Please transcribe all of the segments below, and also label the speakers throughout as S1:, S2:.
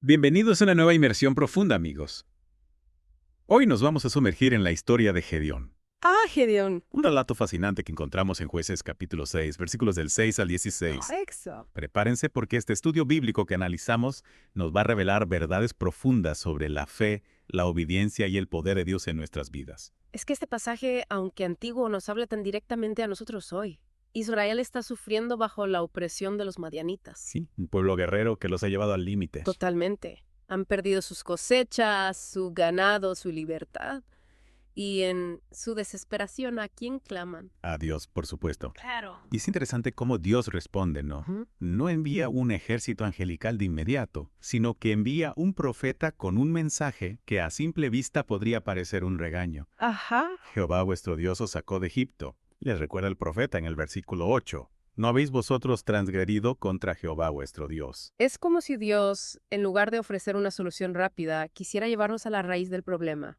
S1: Bienvenidos a una nueva inmersión profunda, amigos. Hoy nos vamos a sumergir en la historia de Gedeón,
S2: Gedeón.
S1: un relato fascinante que encontramos en Jueces capítulo 6, versículos del 6 al 16.
S2: Exacto.
S1: Prepárense porque este estudio bíblico que analizamos nos va a revelar verdades profundas sobre la fe, la obediencia y el poder de Dios en nuestras vidas.
S2: Es que este pasaje, aunque antiguo, nos habla tan directamente a nosotros hoy. Israel está sufriendo bajo la opresión de los madianitas.
S1: Sí, un pueblo guerrero que los ha llevado al límite.
S2: Totalmente. Han perdido sus cosechas, su ganado, su libertad. Y en su desesperación, ¿a quién claman?
S1: A Dios, por supuesto.
S2: Claro.
S1: Y es interesante cómo Dios responde, ¿no? No envía un ejército angelical de inmediato, sino que envía un profeta con un mensaje que a simple vista podría parecer un regaño.
S2: Ajá.
S1: Jehová vuestro Dios os sacó de Egipto. Les recuerda el profeta en el versículo 8. ¿No habéis vosotros transgredido contra Jehová vuestro Dios?
S2: Es como si Dios, en lugar de ofrecer una solución rápida, quisiera llevarnos a la raíz del problema.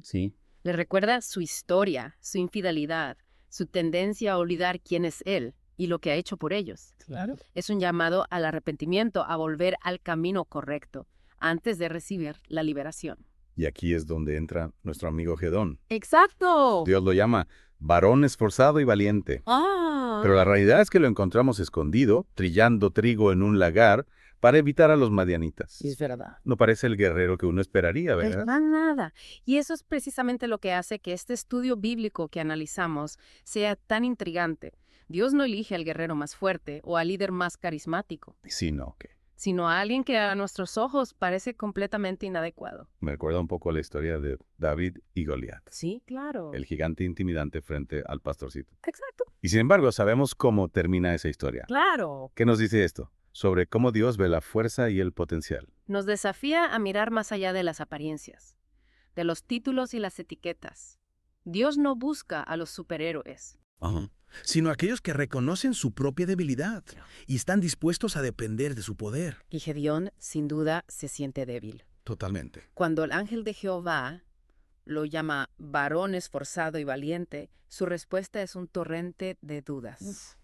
S1: Sí.
S2: Le recuerda su historia, su infidelidad, su tendencia a olvidar quién es Él y lo que ha hecho por ellos.
S1: Claro.
S2: Es un llamado al arrepentimiento, a volver al camino correcto, antes de recibir la liberación.
S1: Y aquí es donde entra nuestro amigo Gedeón.
S2: ¡Exacto!
S1: Dios lo llama varón esforzado y valiente.
S2: ¡Ah!
S1: Pero la realidad es que lo encontramos escondido, trillando trigo en un lagar, para evitar a los madianitas.
S2: Es verdad.
S1: No parece el guerrero que uno esperaría, ¿verdad?
S2: Para nada. Y eso es precisamente lo que hace que este estudio bíblico que analizamos sea tan intrigante. Dios no elige al guerrero más fuerte o al líder más carismático,
S1: Sí, no, que
S2: sino a alguien que a nuestros ojos parece completamente inadecuado.
S1: me recuerda un poco a la historia de David y Goliat,
S2: Sí, claro.
S1: el gigante intimidante frente al pastorcito.
S2: Exacto.
S1: Y sin embargo, sabemos cómo termina esa historia.
S2: Claro.
S1: ¿Qué nos dice esto? Sobre cómo Dios ve la fuerza y el potencial.
S2: Nos desafía a mirar más allá de las apariencias, de los títulos y las etiquetas. Dios no busca a los superhéroes.
S3: Sino aquellos que reconocen su propia debilidad y están dispuestos a depender de su poder.
S2: Y Gedeón, sin duda, se siente débil.
S3: Totalmente.
S2: Cuando el ángel de Jehová lo llama varón esforzado y valiente, su respuesta es un torrente de dudas.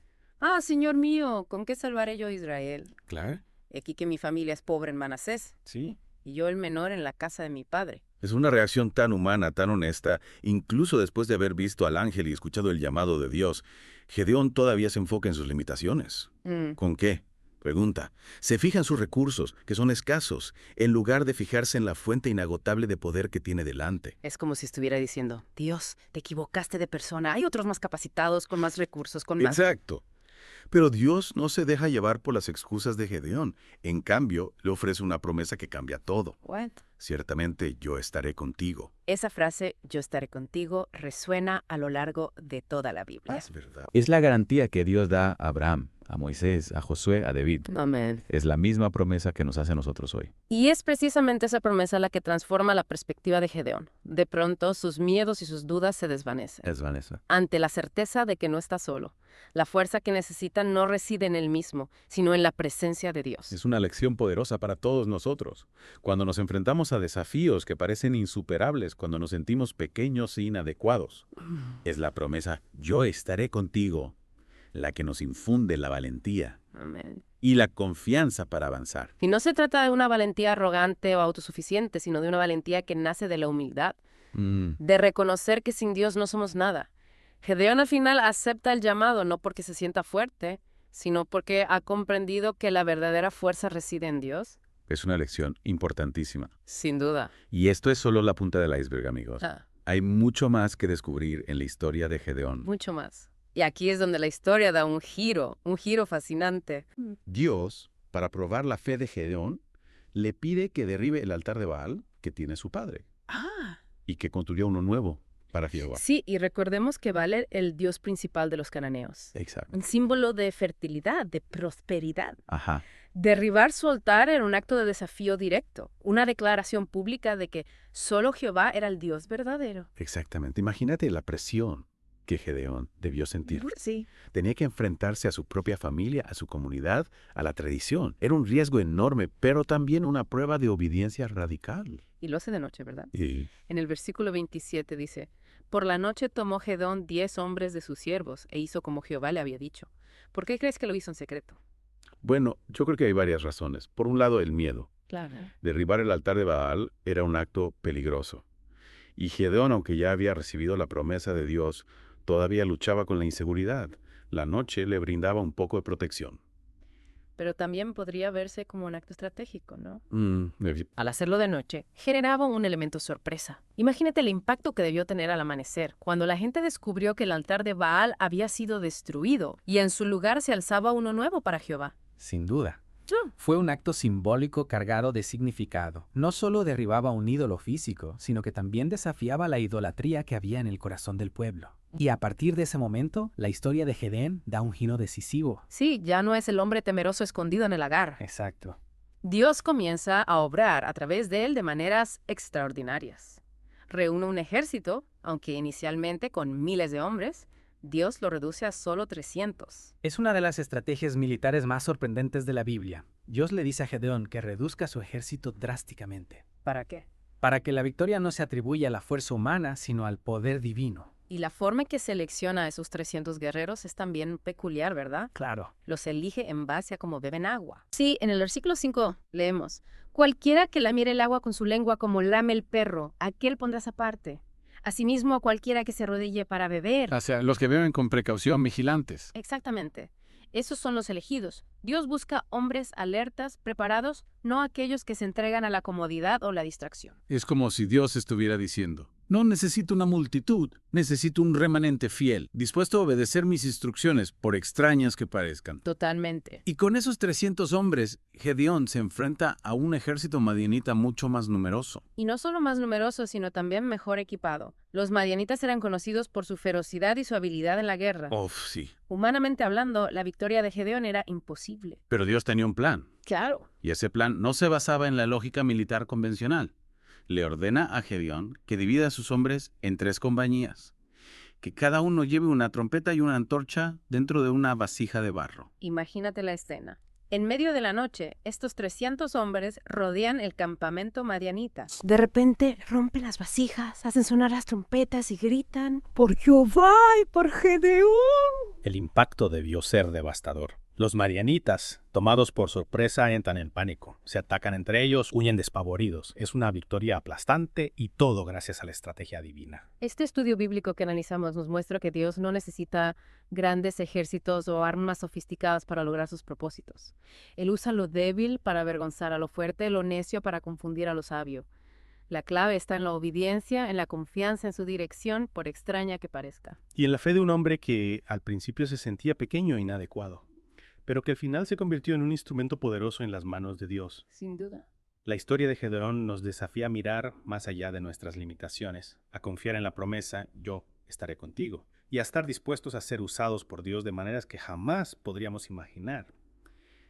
S2: Señor mío, ¿con qué salvaré yo a Israel?
S3: Claro.
S2: Aquí que mi familia es pobre en Manasés
S1: Sí.
S2: y yo el menor en la casa de mi padre.
S1: Es una reacción tan humana, tan honesta, incluso después de haber visto al ángel y escuchado el llamado de Dios. Gedeón todavía se enfoca en sus limitaciones. ¿Con qué? Pregunta. Se fija en sus recursos, que son escasos, en lugar de fijarse en la fuente inagotable de poder que tiene delante.
S2: Es como si estuviera diciendo, Dios, te equivocaste de persona. Hay otros más capacitados, con más recursos, con más...
S1: Exacto. Pero Dios no se deja llevar por las excusas de Gedeón. En cambio, le ofrece una promesa que cambia todo.
S2: What?
S1: Ciertamente yo estaré contigo.
S2: Esa frase, yo estaré contigo, resuena a lo largo de toda la Biblia.
S1: Es verdad.
S4: Es la garantía que Dios da a Abraham, a Moisés, a Josué, a David.
S2: Amén.
S4: Es la misma promesa que nos hace a nosotros hoy.
S2: Y es precisamente esa promesa la que transforma la perspectiva de Gedeón. De pronto, sus miedos y sus dudas se desvanecen.
S4: Es Vanessa.
S2: Ante la certeza de que no está solo. La fuerza que necesita no reside en él mismo, sino en la presencia de Dios.
S1: Es una lección poderosa para todos nosotros. Cuando nos enfrentamos a desafíos que parecen insuperables, cuando nos sentimos pequeños e inadecuados, es la promesa, yo estaré contigo, la que nos infunde la valentía
S2: Amén.
S1: y la confianza para avanzar.
S2: Y no se trata de una valentía arrogante o autosuficiente, sino de una valentía que nace de la humildad, de reconocer que sin Dios no somos nada. Gedeón al final acepta el llamado no porque se sienta fuerte, sino porque ha comprendido que la verdadera fuerza reside en Dios.
S1: Es una lección importantísima.
S2: Sin duda.
S1: Y esto es solo la punta del iceberg, amigos.
S2: Ah,
S1: Hay mucho más que descubrir en la historia de Gedeón.
S2: mucho más. Y aquí es donde la historia da un giro fascinante.
S1: Dios, para probar la fe de Gedeón, le pide que derribe el altar de Baal que tiene su padre y que construya uno nuevo para Jehová.
S2: Sí, y recordemos que Baal era el dios principal de los cananeos.
S1: Exacto.
S2: Un símbolo de fertilidad, de prosperidad.
S1: Ajá.
S2: Derribar su altar era un acto de desafío directo, una declaración pública de que solo Jehová era el Dios verdadero.
S1: Exactamente. Imagínate la presión que Gedeón debió sentir.
S2: Sí.
S1: Tenía que enfrentarse a su propia familia, a su comunidad, a la tradición. Era un riesgo enorme, pero también una prueba de obediencia radical.
S2: Y lo hace de noche, ¿verdad?
S1: Y
S2: En el versículo 27 dice, por la noche tomó Gedón 10 hombres de sus siervos e hizo como Jehová le había dicho. ¿Por qué crees que lo hizo en secreto?
S1: bueno, yo creo que hay varias razones. Por un lado, el miedo.
S2: Claro.
S1: Derribar el altar de Baal era un acto peligroso. Y Gedeón, aunque ya había recibido la promesa de Dios, todavía luchaba con la inseguridad. La noche le brindaba un poco de protección.
S2: Pero también podría verse como un acto estratégico, ¿no?
S1: Mm,
S2: Al hacerlo de noche, generaba un elemento sorpresa. Imagínate el impacto que debió tener al amanecer, cuando la gente descubrió que el altar de Baal había sido destruido y en su lugar se alzaba uno nuevo para Jehová.
S5: Sin duda. Fue un acto simbólico cargado de significado. No solo derribaba un ídolo físico, sino que también desafiaba la idolatría que había en el corazón del pueblo. Y a partir de ese momento, la historia de Gedeón da un giro decisivo.
S2: Sí, ya no es el hombre temeroso escondido en el lagar.
S5: Exacto.
S2: Dios comienza a obrar a través de él de maneras extraordinarias. Reúne un ejército, aunque inicialmente con miles de hombres, Dios lo reduce a solo 300.
S5: Es una de las estrategias militares más sorprendentes de la Biblia. Dios le dice a Gedeón que reduzca su ejército drásticamente,
S2: ¿Para qué?
S5: para que la victoria no se atribuya a la fuerza humana, sino al poder divino.
S2: Y la forma en que selecciona a esos 300 guerreros es también peculiar, ¿verdad?
S5: Claro.
S2: Los elige en base a cómo beben agua. Sí, en el versículo 5 leemos: cualquiera que lamiere el agua con su lengua como lame el perro, aquel pondrás aparte. Asimismo, a cualquiera que se arrodille para beber.
S6: O sea, los que beben con precaución, vigilantes.
S2: Exactamente. Esos son los elegidos. Dios busca hombres alertas, preparados, no aquellos que se entregan a la comodidad o la distracción.
S6: Es como si Dios estuviera diciendo: no necesito una multitud, necesito un remanente fiel, dispuesto a obedecer mis instrucciones, por extrañas que parezcan.
S2: Totalmente.
S6: Y con esos 300 hombres, Gedeón se enfrenta a un ejército madianita mucho más numeroso.
S2: Y no solo más numeroso, sino también mejor equipado. Los madianitas eran conocidos por su ferocidad y su habilidad en la guerra.
S1: Sí.
S2: Humanamente hablando, la victoria de Gedeón era imposible.
S1: Pero Dios tenía un plan.
S2: Claro.
S1: Y ese plan no se basaba en la lógica militar convencional. Le ordena a Gedeón que divida a sus hombres en 3 compañías, que cada uno lleve una trompeta y una antorcha dentro de una vasija de barro.
S2: Imagínate la escena. En medio de la noche, estos 300 hombres rodean el campamento madianita. De repente, rompen las vasijas, hacen sonar las trompetas y gritan: ¡por Jehová y por Gedeón!
S3: El impacto debió ser devastador. Los madianitas, tomados por sorpresa, entran en pánico. Se atacan entre ellos, huyen despavoridos. Es una victoria aplastante y todo gracias a la estrategia divina.
S2: Este estudio bíblico que analizamos nos muestra que Dios no necesita grandes ejércitos o armas sofisticadas para lograr sus propósitos. Él usa lo débil para avergonzar a lo fuerte, lo necio para confundir a lo sabio. La clave está en la obediencia, en la confianza en su dirección, por extraña que parezca.
S3: Y en la fe de un hombre que al principio se sentía pequeño e inadecuado, pero que al final se convirtió en un instrumento poderoso en las manos de Dios.
S2: Sin duda.
S3: La historia de Gedeón nos desafía a mirar más allá de nuestras limitaciones, a confiar en la promesa: yo estaré contigo, y a estar dispuestos a ser usados por Dios de maneras que jamás podríamos imaginar.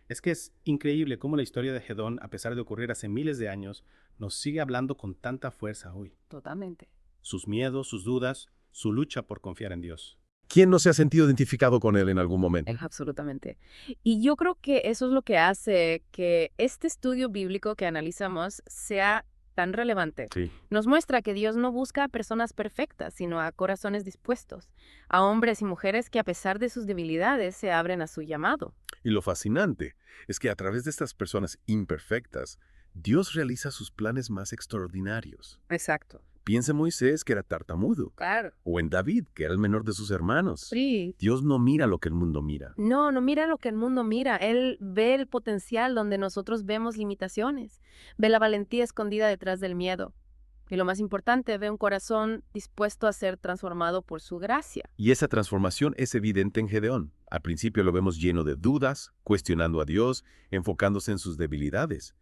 S3: Es que es increíble cómo la historia de Gedeón, a pesar de ocurrir hace miles de años, nos sigue hablando con tanta fuerza hoy.
S2: Totalmente.
S3: Sus miedos, sus dudas, su lucha por confiar en Dios.
S7: ¿Quién no se ha sentido identificado con él en algún momento?
S2: Absolutamente. Y yo creo que eso es lo que hace que este estudio bíblico que analizamos sea tan relevante.
S1: Sí.
S2: Nos muestra que Dios no busca a personas perfectas, sino a corazones dispuestos, a hombres y mujeres que a pesar de sus debilidades se abren a su llamado.
S7: Y lo fascinante es que a través de estas personas imperfectas, Dios realiza sus planes más extraordinarios.
S2: Exacto.
S7: Piensa en Moisés, que era tartamudo,
S2: Claro.
S7: o en David, que era el menor de sus hermanos.
S2: Sí.
S7: Dios no mira lo que el mundo mira.
S2: No mira lo que el mundo mira. Él ve el potencial donde nosotros vemos limitaciones. Ve la valentía escondida detrás del miedo. Y lo más importante, ve un corazón dispuesto a ser transformado por su gracia.
S7: Y esa transformación es evidente en Gedeón. Al principio lo vemos lleno de dudas, cuestionando a Dios, enfocándose en sus debilidades.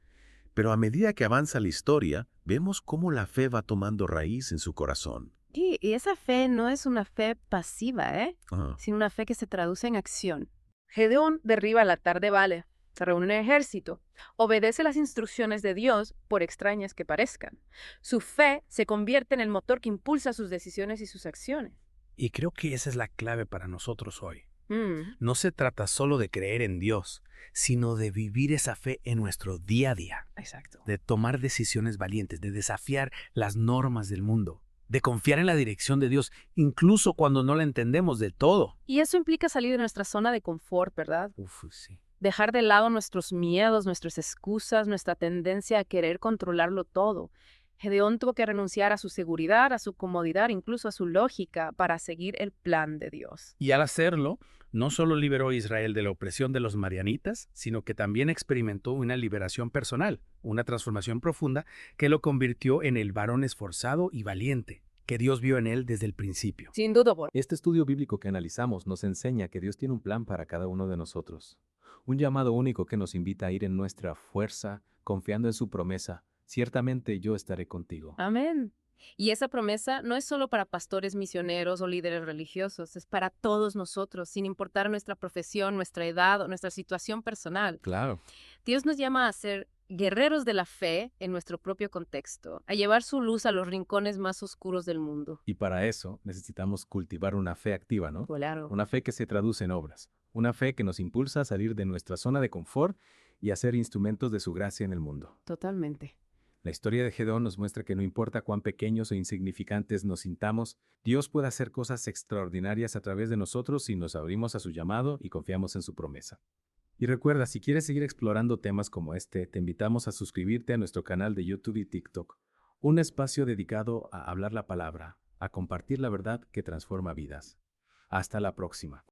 S7: Pero a medida que avanza la historia, vemos cómo la fe va tomando raíz en su corazón.
S2: Sí, y esa fe no es una fe pasiva,
S7: Ah.
S2: sino una fe que se traduce en acción. Gedeón derriba el altar de Baal, se reúne un ejército, obedece las instrucciones de Dios, por extrañas que parezcan. Su fe se convierte en el motor que impulsa sus decisiones y sus acciones.
S3: Y creo que esa es la clave para nosotros hoy.
S2: Mm,
S3: No se trata solo de creer en Dios, sino de vivir esa fe en nuestro día a día,
S2: exacto.
S3: de tomar decisiones valientes, de desafiar las normas del mundo, de confiar en la dirección de Dios, incluso cuando no la entendemos del todo.
S2: Y eso implica salir de nuestra zona de confort, ¿verdad?
S3: Sí.
S2: Dejar de lado nuestros miedos, nuestras excusas, nuestra tendencia a querer controlarlo todo. Gedeón tuvo que renunciar a su seguridad, a su comodidad, incluso a su lógica, para seguir el plan de Dios.
S3: Y al hacerlo, no solo liberó a Israel de la opresión de los madianitas, sino que también experimentó una liberación personal, una transformación profunda que lo convirtió en el varón esforzado y valiente que Dios vio en él desde el principio.
S2: Sin duda, por
S4: Este estudio bíblico que analizamos nos enseña que Dios tiene un plan para cada uno de nosotros. Un llamado único que nos invita a ir en nuestra fuerza, confiando en su promesa. Ciertamente yo estaré contigo.
S2: Amén. Y esa promesa no es solo para pastores misioneros o líderes religiosos, es para todos nosotros, sin importar nuestra profesión, nuestra edad o nuestra situación personal.
S4: Claro.
S2: Dios nos llama a ser guerreros de la fe en nuestro propio contexto, a llevar su luz a los rincones más oscuros del mundo.
S4: Y para eso necesitamos cultivar una fe activa, ¿no?
S2: Claro.
S4: Una fe que se traduce en obras. Una fe que nos impulsa a salir de nuestra zona de confort y a ser instrumentos de su gracia en el mundo.
S2: Totalmente.
S4: La historia de Gedeón nos muestra que no importa cuán pequeños o insignificantes nos sintamos, Dios puede hacer cosas extraordinarias a través de nosotros si nos abrimos a su llamado y confiamos en su promesa. Y recuerda, si quieres seguir explorando temas como este, te invitamos a suscribirte a nuestro canal de YouTube y TikTok, un espacio dedicado a hablar la palabra, a compartir la verdad que transforma vidas. Hasta la próxima.